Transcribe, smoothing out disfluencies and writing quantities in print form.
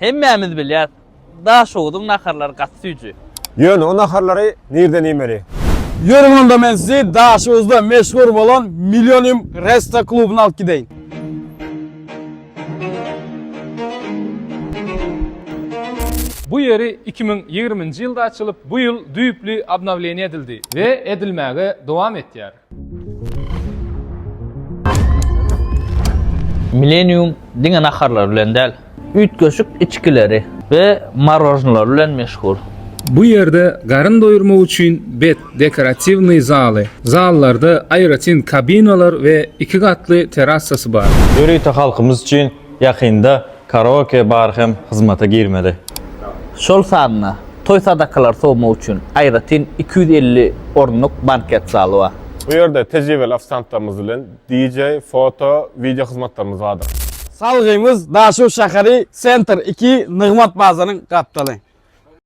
Hemmemiz bilýär. Daşowdyň naharlary gatsyjy. Yön o naharlary nerden emeli? Yürüm onda men sizi Daşyozda meşhur bolan Millennium Resta klubuna alıp gideyin. Bu yeri 2020-nji ýylda açylyp, bu ýyl düýpli obnowlenie edildi we edilmäge dowam etýär. Millennium diňe naharlar bilen däl, üýtgeşik içkileri we marojnalar bilen meşhur. Bu yerde garyn doyurma üçin bet dekorativny zaly, zallarda aýratyn kabinalar we 2 gatly terasasy bar. Döreýte halkymyz üçin ýakynda karaoke bar hem hyzmata girmedi. Şol sanna toy sadakalar soğuma üçin aýratyn 250 ornluk banket zaly bar. Bu yerde tecrübeli afisantlarımız bilen DJ, foto, video hizmetlerimiz vardır. Salgyňyz Daşow şäheri Center 2 Nygmat bazanyň gapdaly.